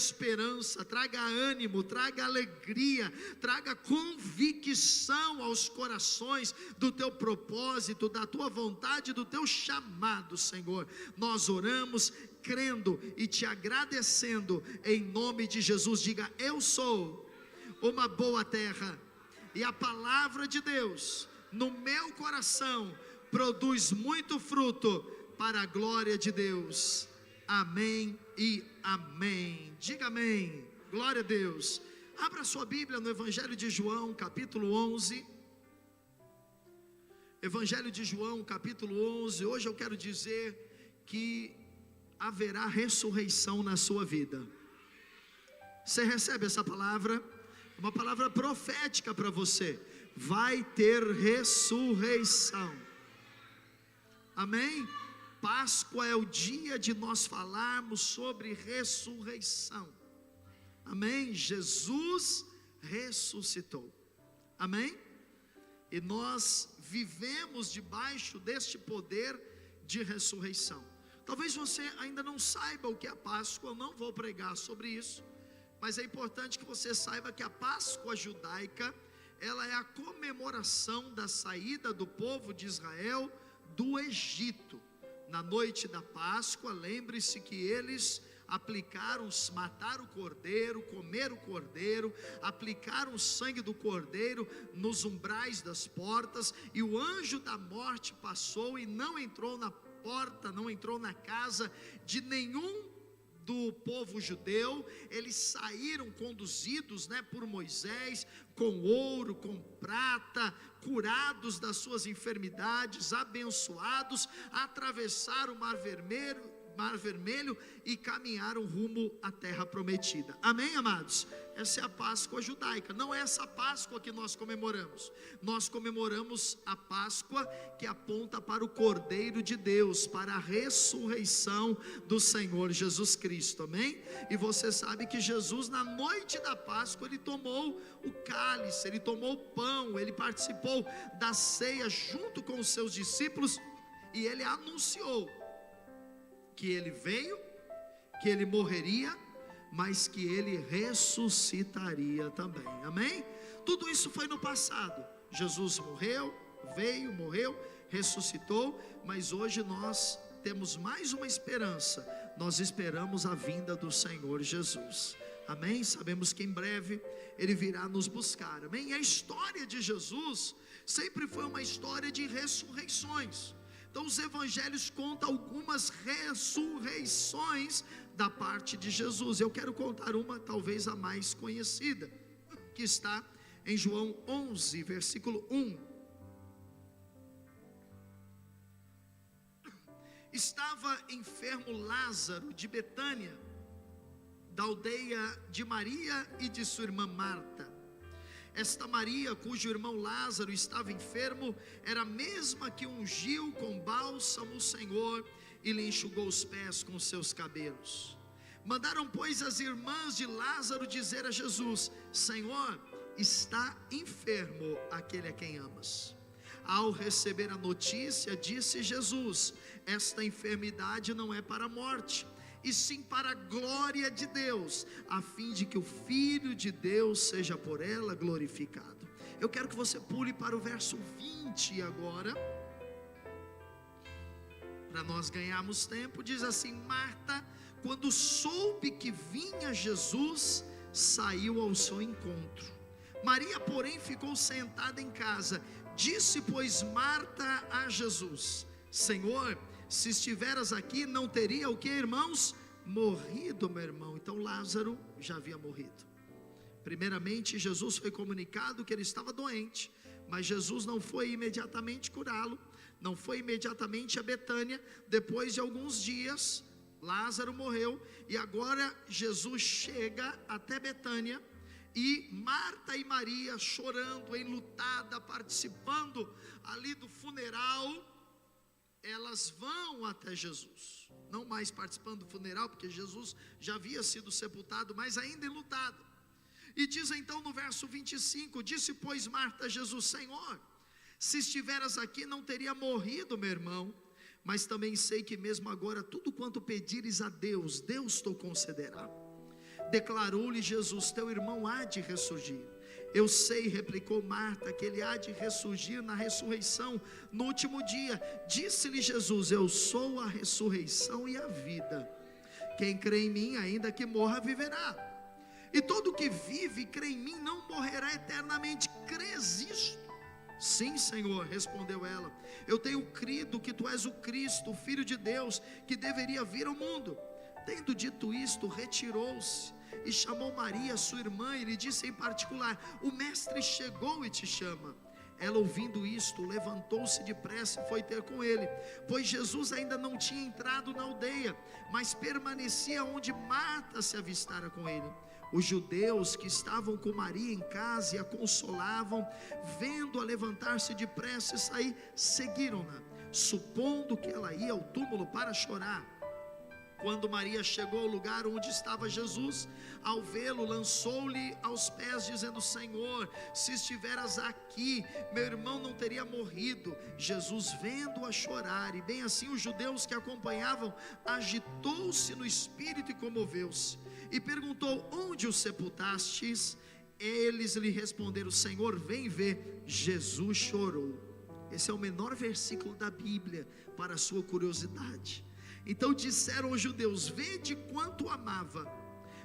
esperança, traga ânimo, traga alegria, traga convicção aos corações do teu propósito, da tua vontade, do teu chamado, Senhor. Nós oramos crendo e te agradecendo em nome de Jesus. Diga: eu sou uma boa terra, e a palavra de Deus no meu coração produz muito fruto para a glória de Deus. Amém e amém. Diga amém. Glória a Deus. Abra sua Bíblia no Evangelho de João, capítulo 11. Evangelho de João, capítulo 11. Hoje eu quero dizer que haverá ressurreição na sua vida. Você recebe essa palavra? Uma palavra profética para você. Vai ter ressurreição. Amém? Páscoa é o dia de nós falarmos sobre ressurreição. Amém? Jesus ressuscitou. Amém? E nós vivemos debaixo deste poder de ressurreição. Talvez você ainda não saiba o que é a Páscoa. Eu não vou pregar sobre isso, mas é importante que você saiba que a Páscoa judaica, ela é a comemoração da saída do povo de Israel do Egito. Na noite da Páscoa, lembre-se que eles mataram o cordeiro, comeram o cordeiro, aplicaram o sangue do cordeiro nos umbrais das portas, e o anjo da morte passou e não entrou na porta, não entrou na casa de nenhum do povo judeu. Eles saíram conduzidos, por Moisés, com ouro, com prata, curados das suas enfermidades, abençoados, atravessaram o Mar Vermelho e caminharam rumo à terra prometida. Amém, amados? Essa é a Páscoa judaica. Não é essa Páscoa que nós comemoramos. Nós comemoramos a Páscoa que aponta para o Cordeiro de Deus, para a ressurreição do Senhor Jesus Cristo. Amém? E você sabe que Jesus, na noite da Páscoa, ele tomou o cálice, ele tomou o pão, ele participou da ceia junto com os seus discípulos, e ele anunciou que ele veio, que ele morreria, mas que ele ressuscitaria também. Amém? Tudo isso foi no passado. Jesus veio, morreu, ressuscitou, mas hoje nós temos mais uma esperança. Nós esperamos a vinda do Senhor Jesus. Amém? Sabemos que em breve ele virá nos buscar. Amém? E a história de Jesus sempre foi uma história de ressurreições. Então os evangelhos contam algumas ressurreições da parte de Jesus. Eu quero contar uma, talvez a mais conhecida, que está em João 11, versículo 1. Estava enfermo Lázaro de Betânia, da aldeia de Maria e de sua irmã Marta. Esta Maria, cujo irmão Lázaro estava enfermo, era a mesma que ungiu com bálsamo o Senhor e lhe enxugou os pés com seus cabelos. Mandaram, pois, as irmãs de Lázaro dizer a Jesus: Senhor, está enfermo aquele a quem amas. Ao receber a notícia, disse Jesus: esta enfermidade não é para a morte, e sim para a glória de Deus, a fim de que o Filho de Deus seja por ela glorificado. Eu quero que você pule para o verso 20 agora, para nós ganharmos tempo. Diz assim: Marta, quando soube que vinha Jesus, saiu ao seu encontro. Maria, porém, ficou sentada em casa. Disse, pois, Marta a Jesus: Senhor, se estiveras aqui, não teria o que, irmãos? Morrido meu irmão. Então Lázaro já havia morrido. Primeiramente, Jesus foi comunicado que ele estava doente, mas Jesus não foi imediatamente curá-lo, não foi imediatamente a Betânia. Depois de alguns dias, Lázaro morreu, e agora Jesus chega até Betânia, e Marta e Maria, chorando, enlutada, participando ali do funeral, elas vão até Jesus, não mais participando do funeral, porque Jesus já havia sido sepultado, mas ainda enlutado. E diz então no verso 25: disse, pois, Marta a Jesus: Senhor, se estiveras aqui, não teria morrido meu irmão. Mas também sei que mesmo agora, tudo quanto pedires a Deus, Deus te concederá. Declarou-lhe Jesus: teu irmão há de ressurgir. Eu sei, replicou Marta, que ele há de ressurgir na ressurreição no último dia. Disse-lhe Jesus: eu sou a ressurreição e a vida. Quem crê em mim, ainda que morra, viverá. E todo que vive e crê em mim não morrerá eternamente. Crês isto? Sim, Senhor, respondeu ela. Eu tenho crido que tu és o Cristo, o Filho de Deus, que deveria vir ao mundo. Tendo dito isto, retirou-se e chamou Maria, sua irmã, e lhe disse em particular: o mestre chegou e te chama. Ela, ouvindo isto, levantou-se depressa e foi ter com ele, pois Jesus ainda não tinha entrado na aldeia, mas permanecia onde Marta se avistara com ele. Os judeus que estavam com Maria em casa e a consolavam, vendo-a levantar-se depressa e sair, seguiram-na, supondo que ela ia ao túmulo para chorar. Quando Maria chegou ao lugar onde estava Jesus, ao vê-lo, lançou-lhe aos pés, dizendo: Senhor, se estiveras aqui, meu irmão não teria morrido. Jesus, vendo-a chorar, e bem assim os judeus que acompanhavam, agitou-se no espírito e comoveu-se, e perguntou: onde o sepultastes? Eles lhe responderam: Senhor, vem ver. Jesus chorou. Esse é o menor versículo da Bíblia, para a sua curiosidade. Então disseram aos judeus: vede quanto amava.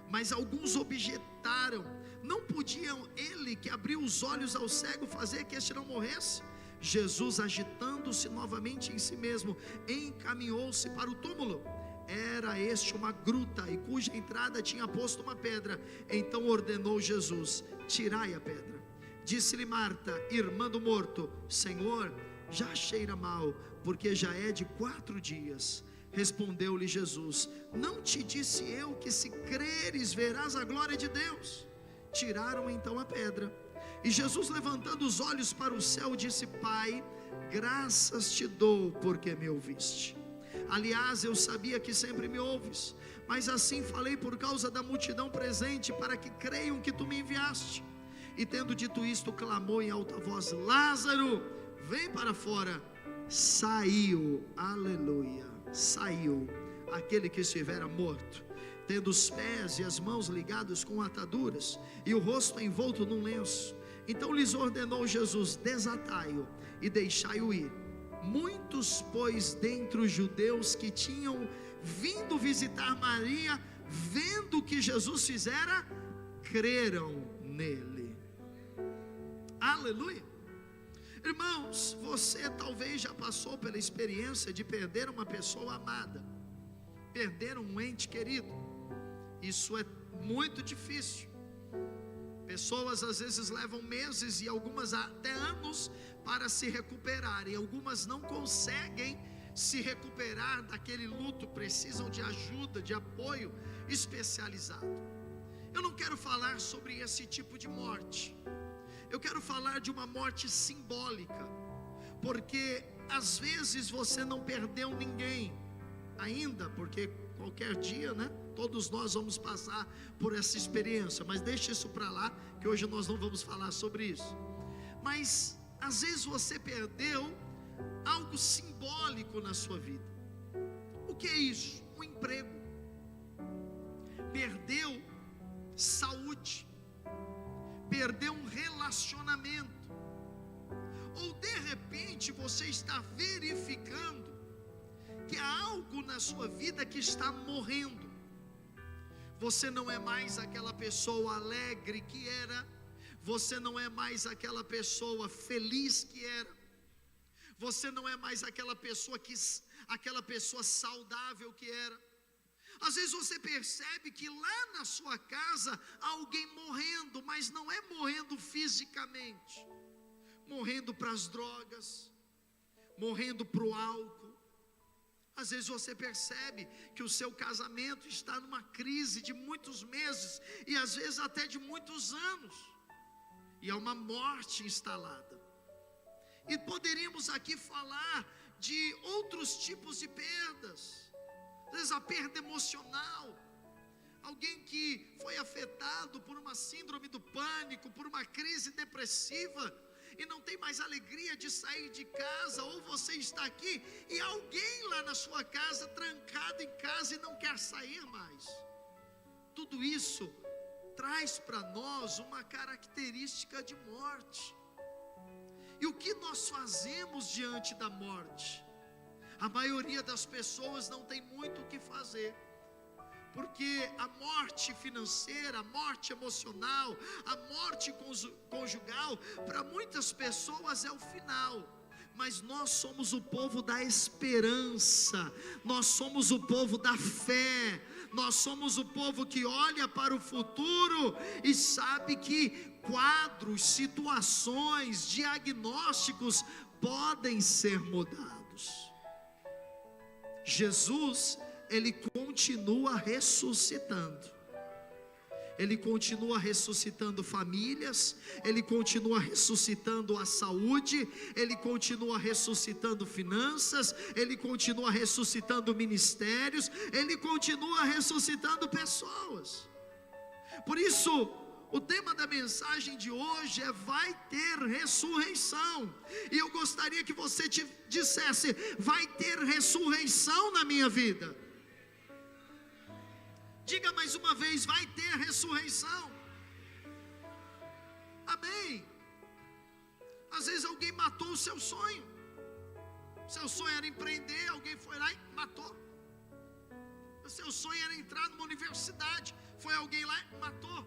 Mas alguns objetaram: não podiam ele que abriu os olhos ao cego fazer que este não morresse? Jesus, agitando-se novamente em si mesmo, encaminhou-se para o túmulo. Era este uma gruta, e cuja entrada tinha posto uma pedra. Então ordenou Jesus: tirai a pedra. Disse-lhe Marta, irmã do morto: Senhor, já cheira mal, porque já é de 4 dias. Respondeu-lhe Jesus: não te disse eu que se creres verás a glória de Deus? Tiraram então a pedra. E Jesus, levantando os olhos para o céu, disse: Pai, graças te dou porque me ouviste. Aliás, eu sabia que sempre me ouves, mas assim falei por causa da multidão presente, para que creiam que tu me enviaste. E tendo dito isto, clamou em alta voz: Lázaro, vem para fora. Saiu, aleluia, saiu aquele que estivera morto, tendo os pés e as mãos ligados com ataduras, e o rosto envolto num lenço. Então lhes ordenou Jesus: desatai-o e deixai-o ir. Muitos, pois, dentre os judeus que tinham vindo visitar Maria, vendo o que Jesus fizera, creram nele. Aleluia. Irmãos, você talvez já passou pela experiência de perder uma pessoa amada, perder um ente querido. Isso é muito difícil. Pessoas às vezes levam meses e algumas até anos para se recuperarem. Algumas não conseguem se recuperar daquele luto, precisam de ajuda, de apoio especializado. Eu não quero falar sobre esse tipo de morte. Eu quero falar de uma morte simbólica, porque às vezes você não perdeu ninguém ainda, porque qualquer dia, né? Todos nós vamos passar por essa experiência, mas deixa isso para lá, que hoje nós não vamos falar sobre isso. Mas às vezes você perdeu algo simbólico na sua vida. O que é isso? Um emprego. Perdeu saúde. Perdeu um relacionamento, ou de repente você está verificando que há algo na sua vida que está morrendo. Você não é mais aquela pessoa alegre que era, você não é mais aquela pessoa feliz que era, você não é mais aquela pessoa saudável que era. Às vezes você percebe que lá na sua casa há alguém morrendo, mas não é morrendo fisicamente, morrendo para as drogas, morrendo para o álcool. Às vezes você percebe que o seu casamento está numa crise de muitos meses, e às vezes até de muitos anos, e há uma morte instalada. E poderíamos aqui falar de outros tipos de perdas. Às vezes a perda emocional, alguém que foi afetado por uma síndrome do pânico, por uma crise depressiva, e não tem mais alegria de sair de casa, ou você está aqui e alguém lá na sua casa, trancado em casa e não quer sair mais. tudo isso traz para nós uma característica de morte. E o que nós fazemos diante da morte? A maioria das pessoas não tem muito o que fazer, porque a morte financeira, a morte emocional, a morte conjugal, para muitas pessoas é o final. Mas nós somos o povo da esperança, nós somos o povo da fé, nós somos o povo que olha para o futuro e sabe que quadros, situações, diagnósticos podem ser mudados. Jesus, Ele continua ressuscitando. Ele continua ressuscitando famílias, Ele continua ressuscitando a saúde, Ele continua ressuscitando finanças, Ele continua ressuscitando ministérios, Ele continua ressuscitando pessoas. Por isso, o tema da mensagem de hoje é: vai ter ressurreição. E eu gostaria que você dissesse: vai ter ressurreição na minha vida. Diga mais uma vez: vai ter ressurreição. Amém. Às vezes alguém matou o seu sonho. Seu sonho era empreender, alguém foi lá e matou. O seu sonho era entrar numa universidade, foi alguém lá e matou.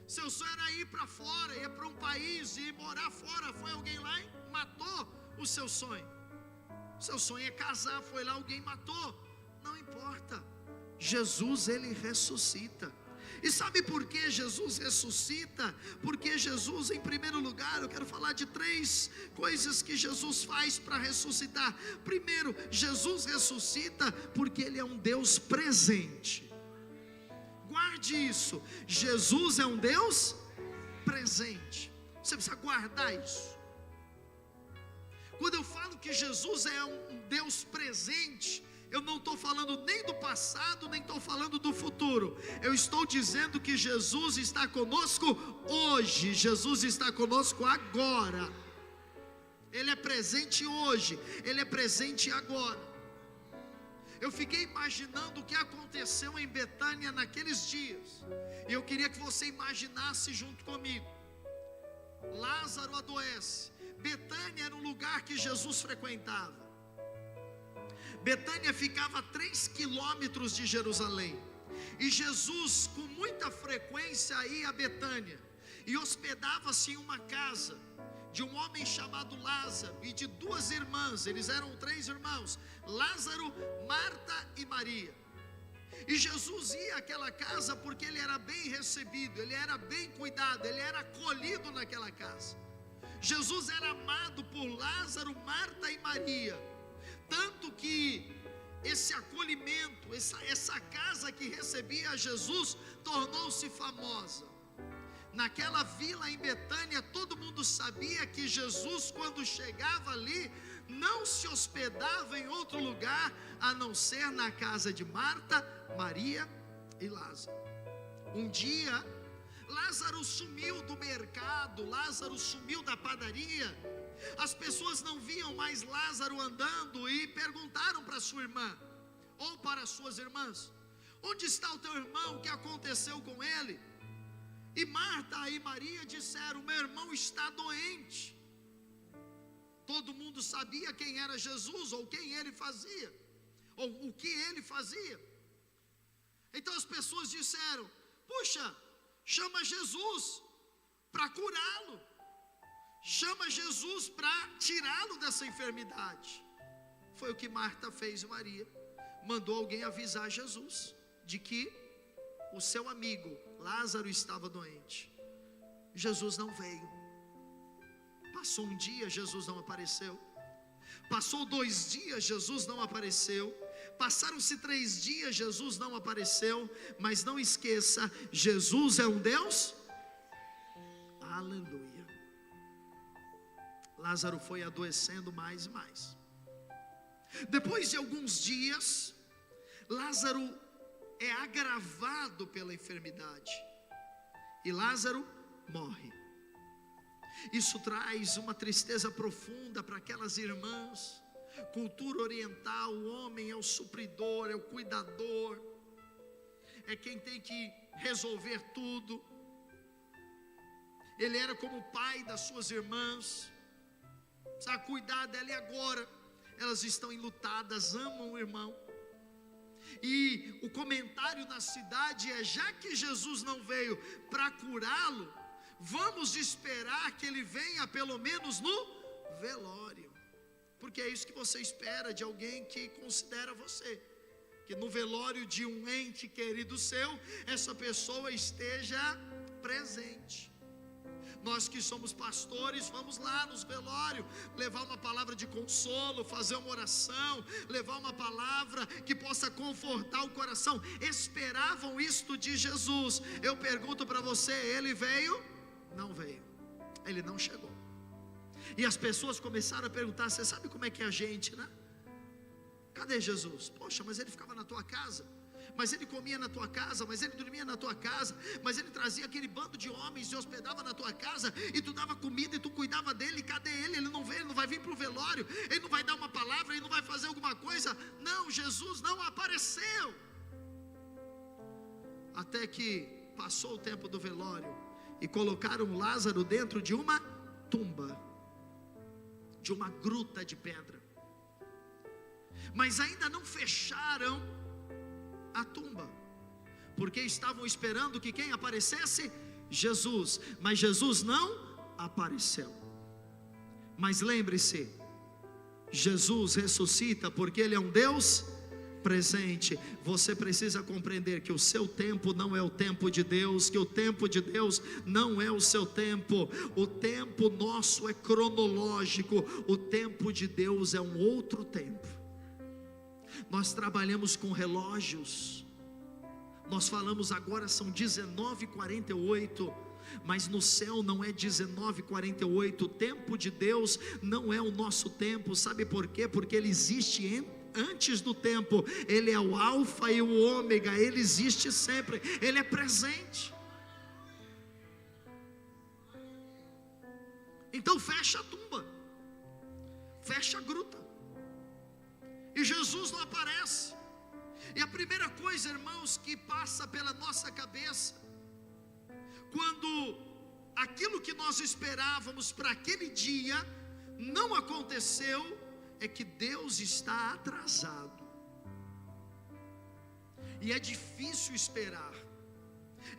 Seu sonho era ir para fora, ir para um país e morar fora, foi alguém lá e matou o seu sonho. Seu sonho é casar, foi lá, alguém matou. Não importa. Jesus, Ele ressuscita. E sabe por que Jesus ressuscita? Porque Jesus, em primeiro lugar, eu quero falar de 3 coisas que Jesus faz para ressuscitar. Primeiro, Jesus ressuscita porque Ele é um Deus presente. Guarde isso: Jesus é um Deus presente. Você precisa guardar isso. Quando eu falo que Jesus é um Deus presente, eu não estou falando nem do passado, nem estou falando do futuro. Eu estou dizendo que Jesus está conosco hoje. Jesus está conosco agora. Ele é presente hoje, Ele é presente agora. Eu fiquei imaginando o que aconteceu em Betânia naqueles dias, e eu queria que você imaginasse junto comigo. Lázaro adoece. Betânia era um lugar que Jesus frequentava. Betânia ficava a 3 quilômetros de Jerusalém, e Jesus com muita frequência ia a Betânia, e hospedava-se em uma casa de um homem chamado Lázaro, e de 2 irmãs. Eles eram 3 irmãos: Lázaro, Marta e Maria. E Jesus ia àquela casa porque ele era bem recebido, ele era bem cuidado, ele era acolhido naquela casa. Jesus era amado por Lázaro, Marta e Maria, tanto que esse acolhimento, essa casa que recebia Jesus, tornou-se famosa. Naquela vila em Betânia, todo mundo sabia que Jesus, quando chegava ali, não se hospedava em outro lugar a não ser na casa de Marta, Maria e Lázaro. Um dia, Lázaro sumiu do mercado, Lázaro sumiu da padaria. As pessoas não viam mais Lázaro andando e perguntaram para sua irmã, ou para suas irmãs: onde está o teu irmão? O que aconteceu com ele? E Marta e Maria disseram: meu irmão está doente. Todo mundo sabia quem era Jesus, ou quem ele fazia, ou o que ele fazia. Então as pessoas disseram: puxa, chama Jesus para curá-lo, chama Jesus para tirá-lo dessa enfermidade. Foi o que Marta fez e Maria. Mandou alguém avisar Jesus de que o seu amigo Lázaro estava doente. Jesus não veio. Passou um dia, Jesus não apareceu. Passou 2 dias, Jesus não apareceu. Passaram-se 3 dias, Jesus não apareceu. Mas não esqueça, Jesus é um Deus. Aleluia. Lázaro foi adoecendo mais e mais. Depois de alguns dias, Lázaro é agravado pela enfermidade, e Lázaro morre. Isso traz uma tristeza profunda para aquelas irmãs. Cultura oriental, o homem é o supridor, é o cuidador, é quem tem que resolver tudo. Ele era como o pai das suas irmãs, precisava cuidar dela, e agora elas estão enlutadas, amam o irmão. E o comentário na cidade é: já que Jesus não veio para curá-lo, vamos esperar que ele venha pelo menos no velório. Porque é isso que você espera de alguém que considera você, que no velório de um ente querido seu, essa pessoa esteja presente. Nós que somos pastores, vamos lá nos velórios, levar uma palavra de consolo, fazer uma oração, levar uma palavra que possa confortar o coração. Esperavam isto de Jesus. Eu pergunto para você: ele veio? Não veio, ele não chegou. E as pessoas começaram a perguntar: você sabe como é que é a gente, né? Cadê Jesus? Poxa, mas ele ficava na tua casa, mas ele comia na tua casa, mas ele dormia na tua casa, mas ele trazia aquele bando de homens e hospedava na tua casa, e tu dava comida e tu cuidava dele. Cadê ele? Ele não veio, ele não vai vir para o velório, ele não vai dar uma palavra, ele não vai fazer alguma coisa. Não, Jesus não apareceu. Até que passou o tempo do velório e colocaram Lázaro dentro de uma tumba, de uma gruta de pedra, mas ainda não fecharam a tumba, porque estavam esperando que quem aparecesse? Jesus. Mas Jesus não apareceu. Mas lembre-se, Jesus ressuscita porque ele é um Deus presente. Você precisa compreender que o seu tempo não é o tempo de Deus, que o tempo de Deus não é o seu tempo. O tempo nosso é cronológico, o tempo de Deus é um outro tempo. Nós trabalhamos com relógios. Nós falamos agora são 19h48, mas no céu não é 19h48. O tempo de Deus não é o nosso tempo. Sabe por quê? Porque ele existe antes do tempo. Ele é o alfa e o ômega. Ele existe sempre, ele é presente. Então fecha a tumba, fecha a gruta, e Jesus não aparece. E a primeira coisa, irmãos, que passa pela nossa cabeça, quando aquilo que nós esperávamos para aquele dia não aconteceu, é que Deus está atrasado. E é difícil esperar.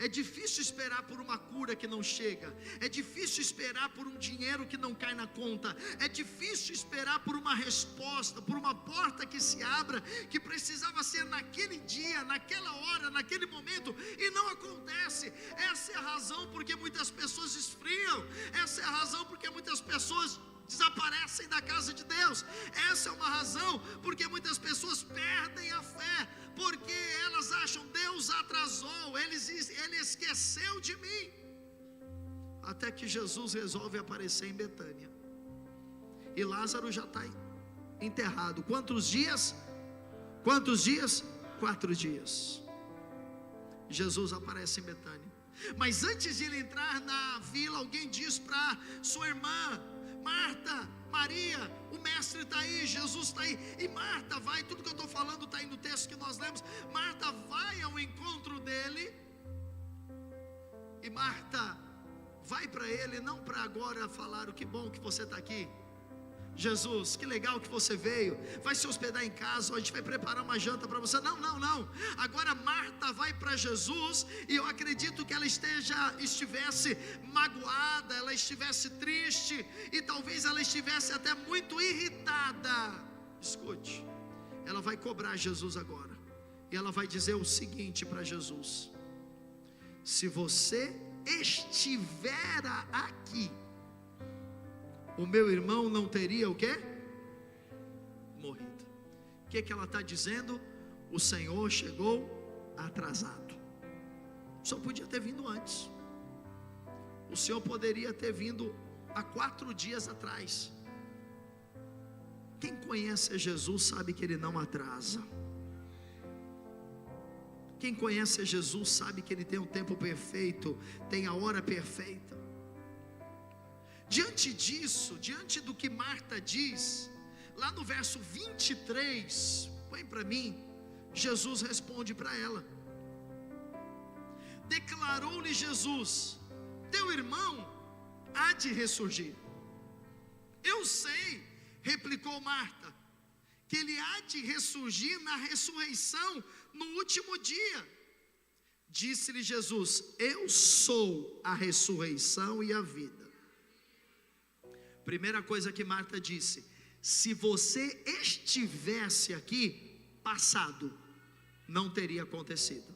É difícil esperar por uma cura que não chega. É difícil esperar por um dinheiro que não cai na conta. É difícil esperar por uma resposta, por uma porta que se abra, que precisava ser naquele dia, naquela hora, naquele momento, e não acontece. Essa é a razão porque muitas pessoas esfriam. Essa é a razão porque muitas pessoas desaparecem da casa de Deus. Essa é uma razão porque muitas pessoas perdem a fé, porque elas acham: Deus atrasou, ele esqueceu de mim. Até que Jesus resolve aparecer em Betânia, e Lázaro já está enterrado. Quantos dias? 4 dias. Jesus aparece em Betânia. Mas antes de ele entrar na vila, alguém diz para sua irmã: Marta, Maria, o mestre está aí, Jesus está aí. E Marta vai, tudo que eu estou falando está aí no texto que nós lemos. Marta vai ao encontro dele, e Marta vai para ele, não para agora falar: o que bom que você está aqui, Jesus, que legal que você veio, vai se hospedar em casa, a gente vai preparar uma janta para você. Não. Agora Marta vai para Jesus, e eu acredito que ela estivesse magoada, ela estivesse triste, e talvez ela estivesse até muito irritada. Escute, ela vai cobrar Jesus agora, e ela vai dizer o seguinte para Jesus: se você estiver aqui, o meu irmão não teria o quê? Morrido. O que ela está dizendo? O Senhor chegou atrasado. Só podia ter vindo antes. O Senhor poderia ter vindo há 4 dias atrás. Quem conhece Jesus sabe que Ele não atrasa. Quem conhece Jesus sabe que Ele tem o tempo perfeito, tem a hora perfeita. Diante disso, diante do que Marta diz, lá no verso 23, põe para mim, Jesus responde para ela: declarou-lhe Jesus: teu irmão há de ressurgir. Eu sei, replicou Marta, que ele há de ressurgir na ressurreição no último dia. Disse-lhe Jesus: eu sou a ressurreição e a vida. Primeira coisa que Marta disse: se você estivesse aqui, passado, não teria acontecido.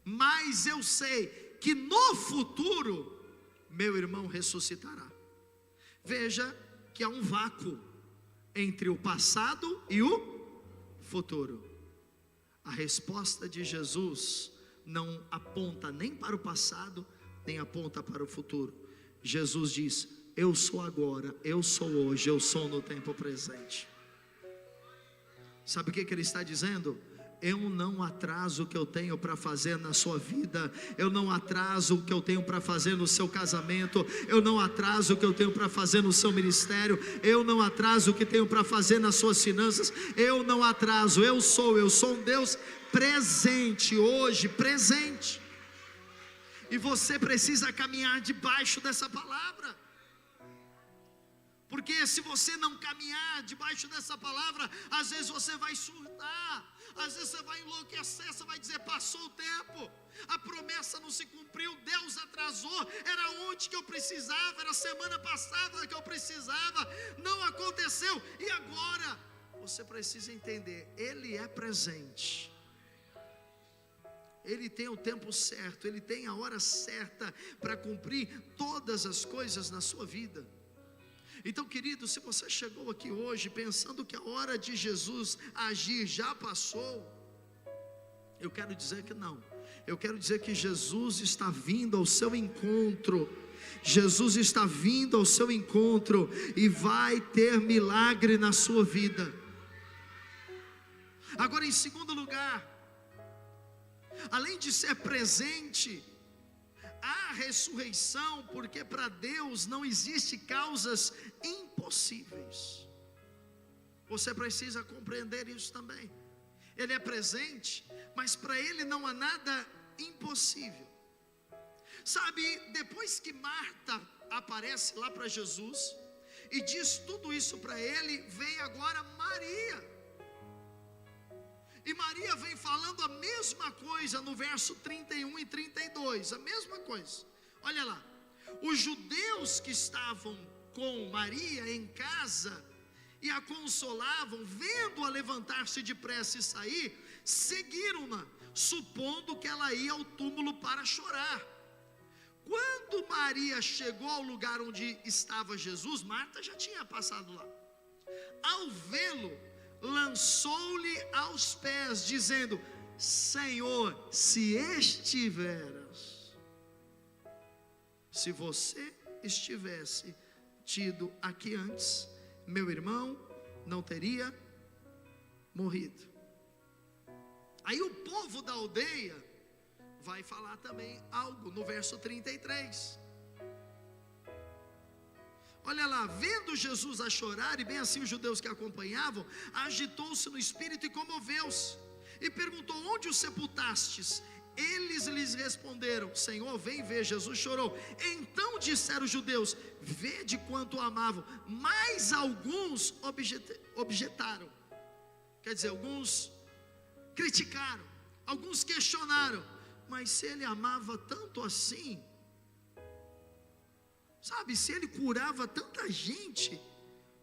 Mas eu sei que no futuro, meu irmão ressuscitará. Veja que há um vácuo entre o passado e o futuro. A resposta de Jesus não aponta nem para o passado, nem aponta para o futuro. Jesus diz: eu sou agora, eu sou hoje, eu sou no tempo presente. Sabe o que ele está dizendo? Eu não atraso o que eu tenho para fazer na sua vida, eu não atraso o que eu tenho para fazer no seu casamento, eu não atraso o que eu tenho para fazer no seu ministério, eu não atraso o que tenho para fazer nas suas finanças, eu não atraso, eu sou um Deus presente, hoje, presente. E você precisa caminhar debaixo dessa palavra. Porque se você não caminhar debaixo dessa palavra, às vezes você vai surtar, às vezes você vai enlouquecer, você vai dizer: passou o tempo, a promessa não se cumpriu, Deus atrasou, era ontem que eu precisava, era semana passada que eu precisava, não aconteceu, e agora? Você precisa entender, Ele é presente, Ele tem o tempo certo, Ele tem a hora certa para cumprir todas as coisas na sua vida. Então, querido, se você chegou aqui hoje pensando que a hora de Jesus agir já passou, eu quero dizer que não. Eu quero dizer que Jesus está vindo ao seu encontro. Jesus está vindo ao seu encontro e vai ter milagre na sua vida. Agora, em segundo lugar, além de ser presente, há ressurreição, porque para Deus não existe causas impossíveis. Você precisa compreender isso também. Ele é presente, mas para Ele não há nada impossível. Sabe, depois que Marta aparece lá para Jesus e diz tudo isso para ele, vem agora Maria. E Maria vem falando a mesma coisa no verso 31 e 32, a mesma coisa. Olha lá, os judeus que estavam com Maria em casa e a consolavam, vendo-a levantar-se depressa e sair, seguiram-na, supondo que ela ia ao túmulo para chorar. Quando Maria chegou ao lugar onde estava Jesus, Marta já tinha passado lá. Ao vê-lo, lançou-lhe aos pés, dizendo: Senhor, se estiveras, se você estivesse tido aqui antes, meu irmão não teria morrido. Aí o povo da aldeia vai falar também algo no verso 33. Olha lá, vendo Jesus a chorar, e bem assim os judeus que acompanhavam, agitou-se no espírito e comoveu-se, e perguntou: onde o sepultastes? Eles lhes responderam: Senhor, vem ver. Jesus chorou. Então disseram os judeus: vede quanto o amavam. Mas alguns objetaram, quer dizer, alguns criticaram, alguns questionaram: mas se ele amava tanto assim, sabe, se ele curava tanta gente,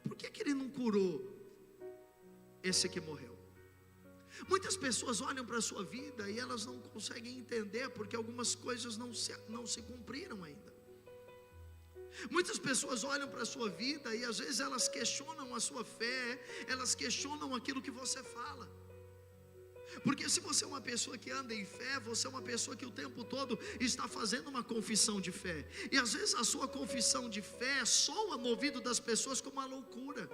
por que ele não curou esse que morreu? Muitas pessoas olham para a sua vida e elas não conseguem entender, porque algumas coisas não se cumpriram ainda. Muitas pessoas olham para a sua vida e às vezes elas questionam a sua fé, elas questionam aquilo que você fala. Porque se você é uma pessoa que anda em fé, você é uma pessoa que o tempo todo está fazendo uma confissão de fé. E às vezes a sua confissão de fé soa no ouvido das pessoas como uma loucura.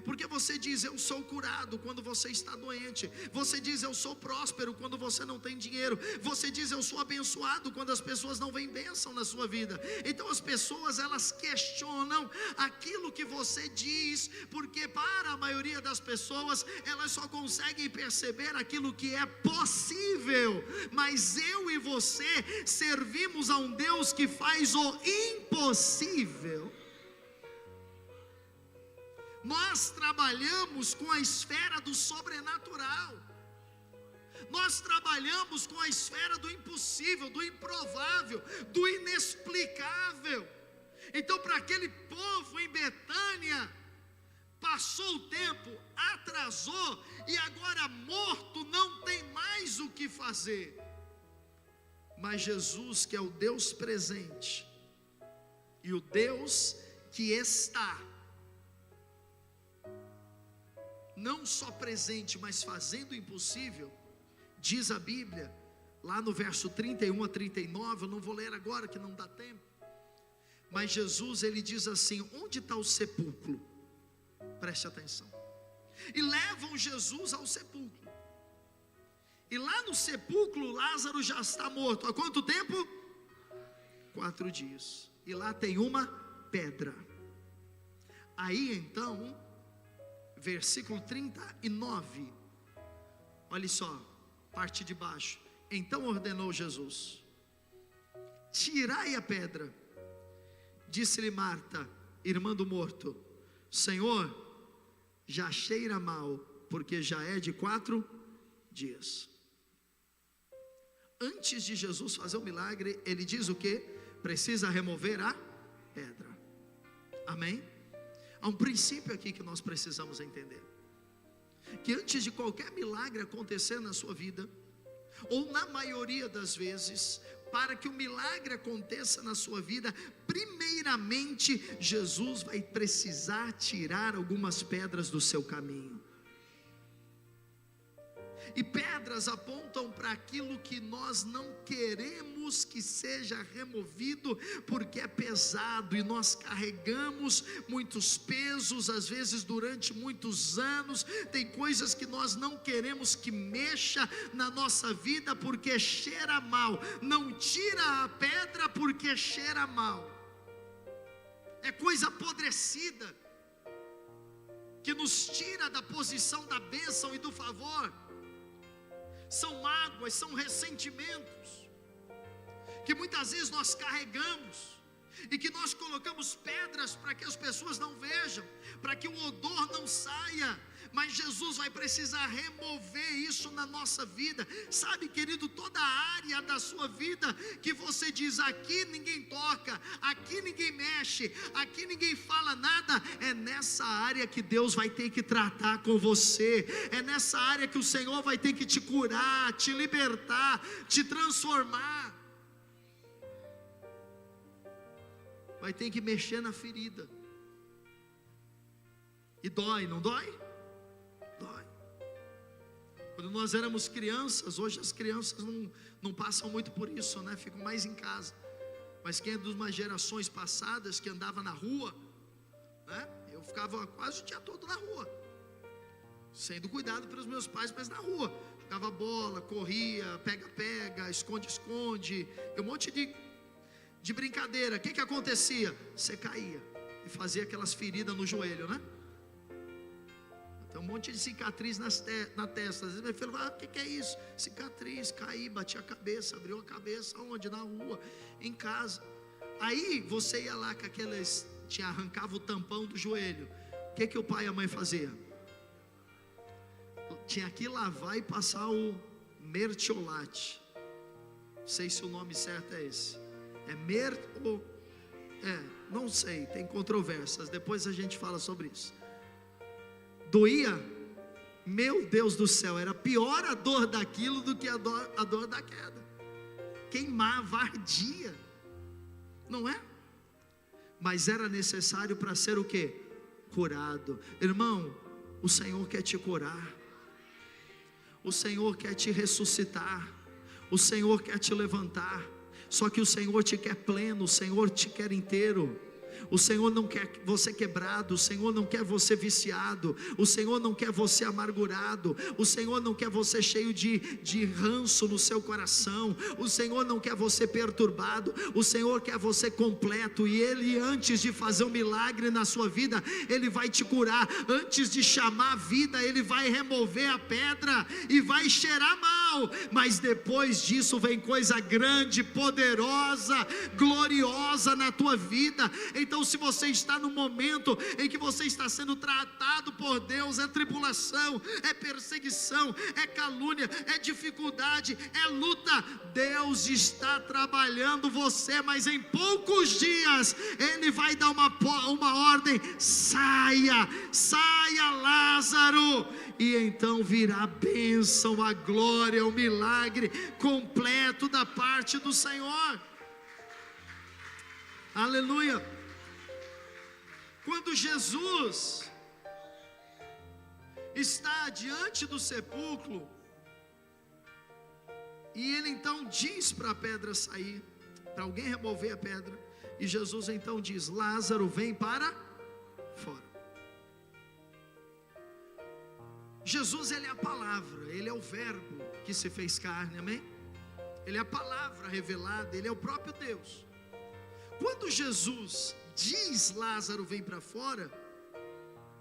Porque você diz eu sou curado quando você está doente. Você diz eu sou próspero quando você não tem dinheiro. Você diz eu sou abençoado quando as pessoas não veem bênção na sua vida. Então as pessoas, elas questionam aquilo que você diz, porque para a maioria das pessoas, elas só conseguem perceber aquilo que é possível. Mas eu e você servimos a um Deus que faz o impossível. Nós trabalhamos com a esfera do sobrenatural. Nós trabalhamos com a esfera do impossível, do improvável, do inexplicável. Então, para aquele povo em Betânia, passou o tempo, atrasou, e agora morto não tem mais o que fazer. Mas Jesus, que é o Deus presente e o Deus que está, não só presente, mas fazendo o impossível, diz a Bíblia, lá no verso 31 a 39, eu não vou ler agora que não dá tempo, mas Jesus, ele diz assim: onde está o sepulcro? Preste atenção. E levam Jesus ao sepulcro, e lá no sepulcro Lázaro já está morto, há quanto tempo? 4 dias, e lá tem uma pedra. Aí então, versículo 39, olha só, parte de baixo. Então ordenou Jesus: tirai a pedra. Disse-lhe Marta, irmã do morto: Senhor, já cheira mal, porque já é de 4 dias. Antes de Jesus fazer o milagre, ele diz o que? Precisa remover a pedra. Amém? Há um princípio aqui que nós precisamos entender: que antes de qualquer milagre acontecer na sua vida, ou na maioria das vezes, para que o milagre aconteça na sua vida, primeiramente Jesus vai precisar tirar algumas pedras do seu caminho. E pedras apontam para aquilo que nós não queremos que seja removido, porque é pesado, e nós carregamos muitos pesos, às vezes durante muitos anos. Tem coisas que nós não queremos que mexa na nossa vida, porque cheira mal. Não tira a pedra porque cheira mal. É coisa apodrecida, que nos tira da posição da bênção e do favor. São mágoas, são ressentimentos, que muitas vezes nós carregamos, e que nós colocamos pedras para que as pessoas não vejam, para que o odor não saia. Mas Jesus vai precisar remover isso na nossa vida. Sabe, querido, toda área da sua vida que você diz: aqui ninguém toca, aqui ninguém mexe, aqui ninguém fala nada, é nessa área que Deus vai ter que tratar com você. É nessa área que o Senhor vai ter que te curar, te libertar, te transformar. Vai ter que mexer na ferida. E dói, não dói? Dói. Quando nós éramos crianças, hoje as crianças não passam muito por isso, né? Ficam mais em casa. Mas quem é de umas gerações passadas, que andava na rua, né? Eu ficava quase o dia todo na rua, sendo cuidado pelos meus pais, mas na rua. Jogava bola, corria, pega-pega, esconde-esconde, um monte de brincadeira. O que acontecia? Você caía e fazia aquelas feridas no joelho, né? Tem um monte de cicatriz na testa. Às vezes meu filho fala: o que é isso? Cicatriz, caí, bati a cabeça, abriu a cabeça. Onde? Na rua, em casa. Aí você ia lá com aquelas, arrancava o tampão do joelho. O que o pai e a mãe faziam? Tinha que lavar e passar o mertiolate. Não sei se o nome certo é esse. Não sei, tem controvérsias. Depois a gente fala sobre isso. Doía, meu Deus do céu, era pior a dor daquilo do que a dor da queda. Queimava, ardia, não é? Mas era necessário para ser o quê? Curado. Irmão, o Senhor quer te curar, o Senhor quer te ressuscitar, o Senhor quer te levantar. Só que o Senhor te quer pleno, o Senhor te quer inteiro. O Senhor não quer você quebrado, o Senhor não quer você viciado, o Senhor não quer você amargurado, o Senhor não quer você cheio de ranço no seu coração, o Senhor não quer você perturbado, o Senhor quer você completo. E Ele, antes de fazer um milagre na sua vida, Ele vai te curar. Antes de chamar a vida, Ele vai remover a pedra e vai cheirar mal, mas depois disso vem coisa grande, poderosa, gloriosa na tua vida. Então, se você está no momento em que você está sendo tratado por Deus, é tribulação, é perseguição, é calúnia, é dificuldade, é luta, Deus está trabalhando você, mas em poucos dias Ele vai dar uma ordem: saia Lázaro, e então virá a bênção, a glória, o milagre completo da parte do Senhor. Aleluia. Quando Jesus está diante do sepulcro, e Ele então diz para a pedra sair, para alguém remover a pedra, e Jesus então diz: Lázaro, vem para fora. Jesus, Ele é a palavra, Ele é o verbo que se fez carne, amém? Ele é a palavra revelada, Ele é o próprio Deus. Quando Jesus diz Lázaro, vem para fora,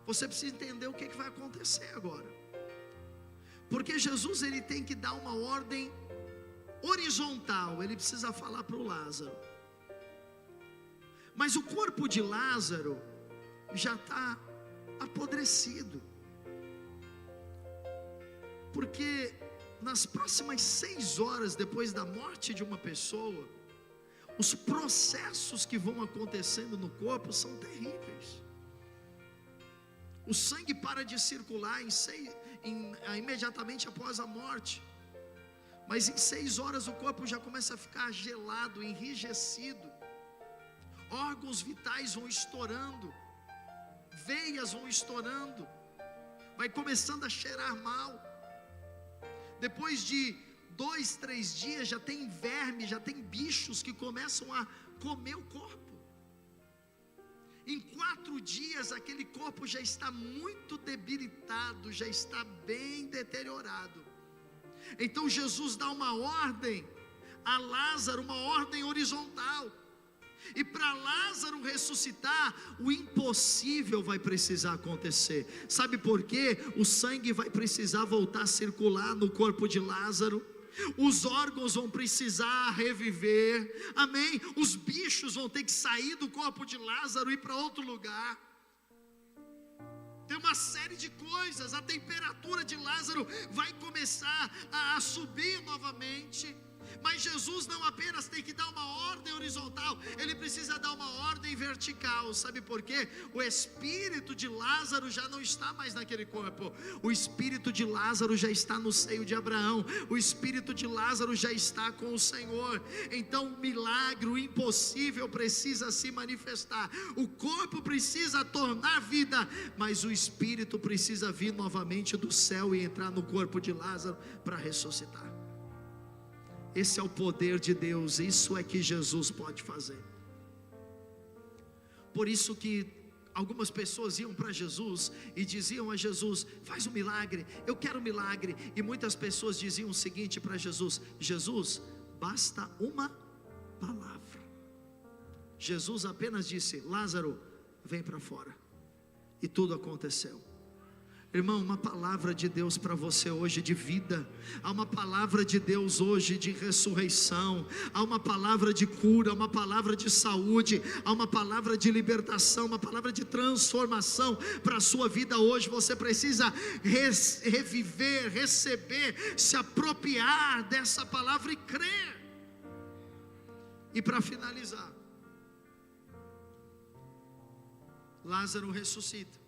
você precisa entender o que vai acontecer agora. Porque Jesus, Ele tem que dar uma ordem horizontal, Ele precisa falar para o Lázaro. Mas o corpo de Lázaro já está apodrecido, porque nas próximas 6 horas depois da morte de uma pessoa, os processos que vão acontecendo no corpo são terríveis. O sangue para de circular imediatamente após a morte, mas em 6 horas o corpo já começa a ficar gelado, enrijecido, órgãos vitais vão estourando, veias vão estourando, vai começando a cheirar mal. Depois de 2, 3 dias já tem verme, já tem bichos que começam a comer o corpo. Em 4 dias aquele corpo já está muito debilitado, já está bem deteriorado. Então Jesus dá uma ordem a Lázaro, uma ordem horizontal. E para Lázaro ressuscitar, o impossível vai precisar acontecer. Sabe por quê? O sangue vai precisar voltar a circular no corpo de Lázaro, os órgãos vão precisar reviver, amém? Os bichos vão ter que sair do corpo de Lázaro e ir para outro lugar. Tem uma série de coisas. A temperatura de Lázaro vai começar a subir novamente. Mas Jesus não apenas tem que dar uma ordem horizontal, Ele precisa dar uma ordem vertical. Sabe por quê? O espírito de Lázaro já não está mais naquele corpo. O espírito de Lázaro já está no seio de Abraão. O espírito de Lázaro já está com o Senhor. Então o milagre, o impossível precisa se manifestar. O corpo precisa tornar vida, mas o espírito precisa vir novamente do céu e entrar no corpo de Lázaro para ressuscitar. Esse é o poder de Deus, isso é que Jesus pode fazer. Por isso que algumas pessoas iam para Jesus e diziam a Jesus: faz um milagre, eu quero um milagre. E muitas pessoas diziam o seguinte para Jesus: Jesus, basta uma palavra. Jesus apenas disse: Lázaro, vem para fora. E tudo aconteceu. Irmão, uma palavra de Deus para você hoje de vida, há uma palavra de Deus hoje de ressurreição, há uma palavra de cura, uma palavra de saúde, há uma palavra de libertação, uma palavra de transformação para a sua vida hoje. Você precisa reviver, receber, se apropriar dessa palavra e crer. E para finalizar, Lázaro ressuscita,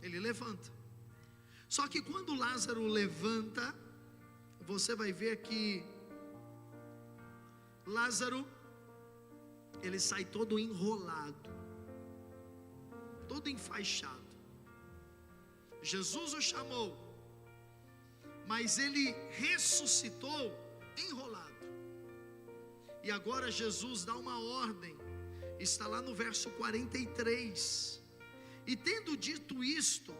ele levanta. Só que quando Lázaro levanta, você vai ver que Lázaro, ele sai todo enrolado, todo enfaixado. Jesus o chamou, mas ele ressuscitou enrolado. E agora Jesus dá uma ordem, está lá no verso 43. E tendo dito isto,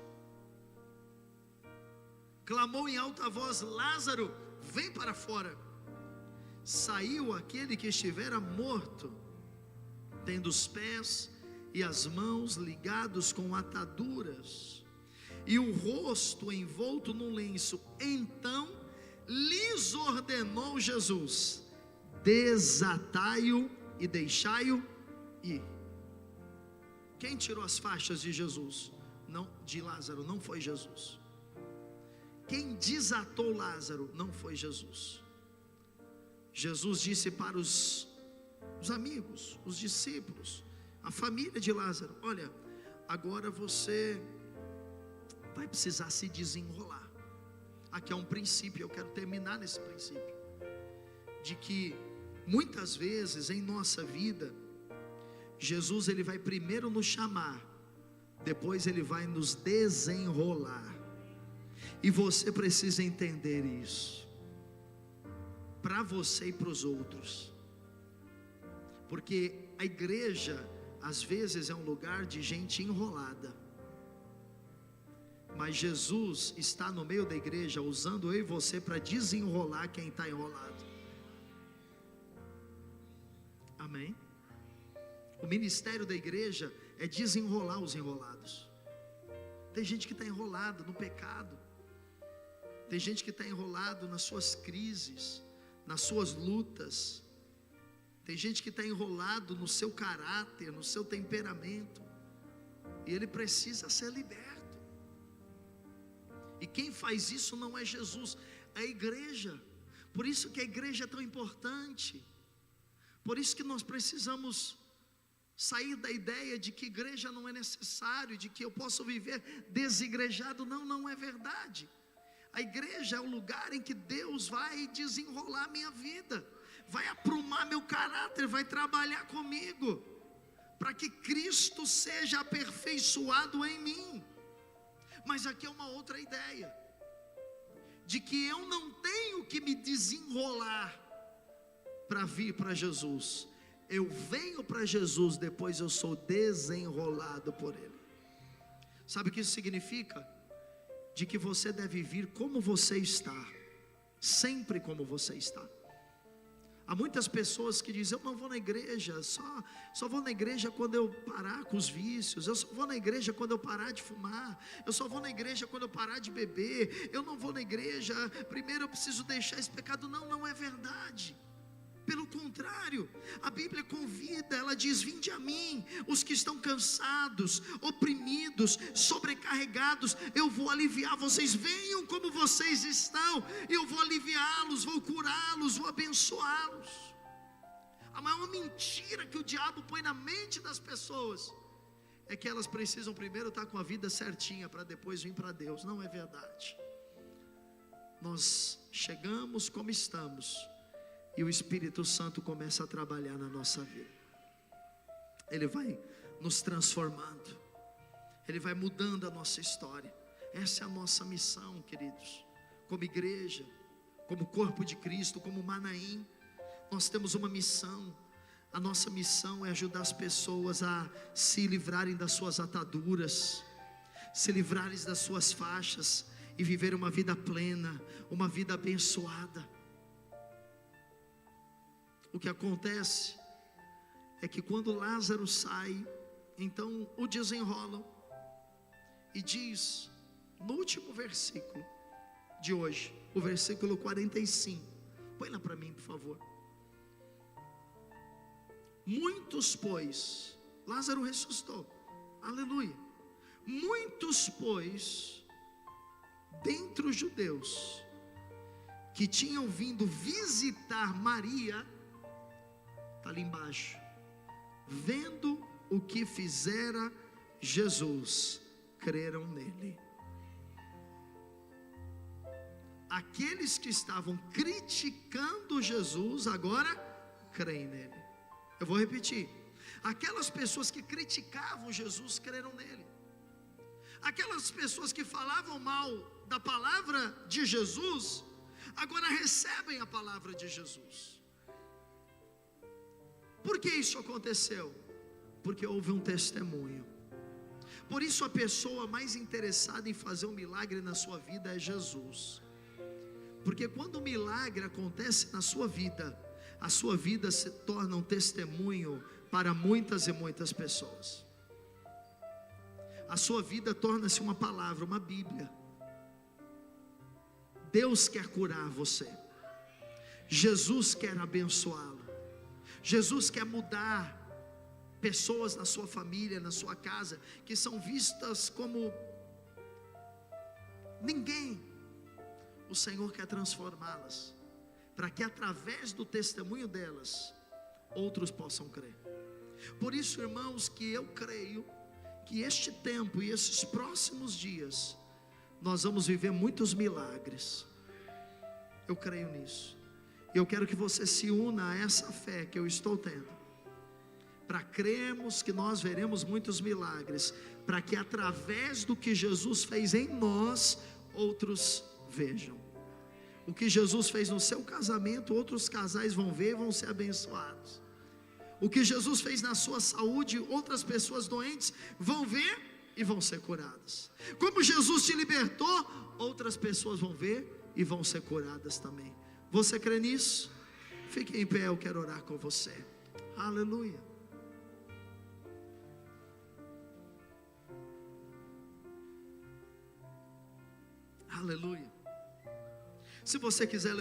clamou em alta voz: Lázaro, vem para fora. Saiu aquele que estivera morto, tendo os pés e as mãos ligados com ataduras, e o rosto envolto num lenço. Então lhes ordenou Jesus: desatai-o e deixai-o ir. Quem tirou as faixas de Jesus? Não, de Lázaro, não foi Jesus. Quem desatou Lázaro não foi Jesus. Jesus disse para os amigos, os discípulos, a família de Lázaro: olha, agora você vai precisar se desenrolar. Aqui é um princípio, eu quero terminar nesse princípio, de que muitas vezes em nossa vida, Jesus ele vai primeiro nos chamar, depois ele vai nos desenrolar, e você precisa entender isso, para você e para os outros, porque a igreja às vezes é um lugar de gente enrolada, mas Jesus está no meio da igreja, usando eu e você para desenrolar quem está enrolado. Amém? O ministério da igreja é desenrolar os enrolados. Tem gente que está enrolado no pecado, tem gente que está enrolado nas suas crises, nas suas lutas, tem gente que está enrolado no seu caráter, no seu temperamento, e ele precisa ser liberto. E quem faz isso não é Jesus, é a igreja. Por isso que a igreja é tão importante, por isso que nós precisamos sair da ideia de que igreja não é necessário, de que eu posso viver desigrejado. Não é verdade. A igreja é o lugar em que Deus vai desenrolar a minha vida, vai aprumar meu caráter, vai trabalhar comigo, para que Cristo seja aperfeiçoado em mim. Mas aqui é uma outra ideia, de que eu não tenho que me desenrolar para vir para Jesus. Eu venho para Jesus, depois eu sou desenrolado por Ele. Sabe o que isso significa? De que você deve vir como você está, sempre como você está. Há muitas pessoas que dizem: eu não vou na igreja, só vou na igreja quando eu parar com os vícios, eu só vou na igreja quando eu parar de fumar, eu só vou na igreja quando eu parar de beber, eu não vou na igreja, primeiro eu preciso deixar esse pecado. Não é verdade. Pelo contrário, a Bíblia convida, ela diz: vinde a mim, os que estão cansados, oprimidos, sobrecarregados, eu vou aliviar vocês. Venham como vocês estão, eu vou aliviá-los, vou curá-los, vou abençoá-los. A maior mentira que o diabo põe na mente das pessoas é que elas precisam primeiro estar com a vida certinha para depois vir para Deus. Não é verdade. Nós chegamos como estamos, e o Espírito Santo começa a trabalhar na nossa vida. Ele vai nos transformando, Ele vai mudando a nossa história. Essa é a nossa missão, queridos. Como igreja, como corpo de Cristo, como Manaim, nós temos uma missão. A nossa missão é ajudar as pessoas a se livrarem das suas ataduras, se livrarem das suas faixas e viver uma vida plena, uma vida abençoada. O que acontece é que quando Lázaro sai, então o desenrolam e diz no último versículo de hoje, o versículo 45, põe lá para mim, por favor. Muitos, pois, Lázaro ressuscitou, aleluia. Muitos, pois, dentre os judeus que tinham vindo visitar Maria, está ali embaixo, vendo o que fizera Jesus, creram nele. Aqueles que estavam criticando Jesus, agora creem nele. Eu vou repetir: aquelas pessoas que criticavam Jesus, creram nele. Aquelas pessoas que falavam mal da palavra de Jesus, agora recebem a palavra de Jesus. Por que isso aconteceu? Porque houve um testemunho. Por isso a pessoa mais interessada em fazer um milagre na sua vida é Jesus. Porque quando o milagre acontece na sua vida, a sua vida se torna um testemunho para muitas e muitas pessoas. A sua vida torna-se uma palavra, uma Bíblia. Deus quer curar você. Jesus quer abençoá-lo. Jesus quer mudar pessoas na sua família, na sua casa, que são vistas como ninguém. O Senhor quer transformá-las, para que através do testemunho delas, outros possam crer. Por isso, irmãos, que eu creio que este tempo e esses próximos dias, nós vamos viver muitos milagres. Eu creio nisso. Eu quero que você se una a essa fé que eu estou tendo, para crermos que nós veremos muitos milagres, para que através do que Jesus fez em nós, outros vejam. O que Jesus fez no seu casamento, outros casais vão ver e vão ser abençoados. O que Jesus fez na sua saúde, outras pessoas doentes vão ver e vão ser curadas. Como Jesus te libertou, outras pessoas vão ver e vão ser curadas também. Você crê nisso? Fique em pé, eu quero orar com você. Aleluia. Aleluia. Se você quiser levantar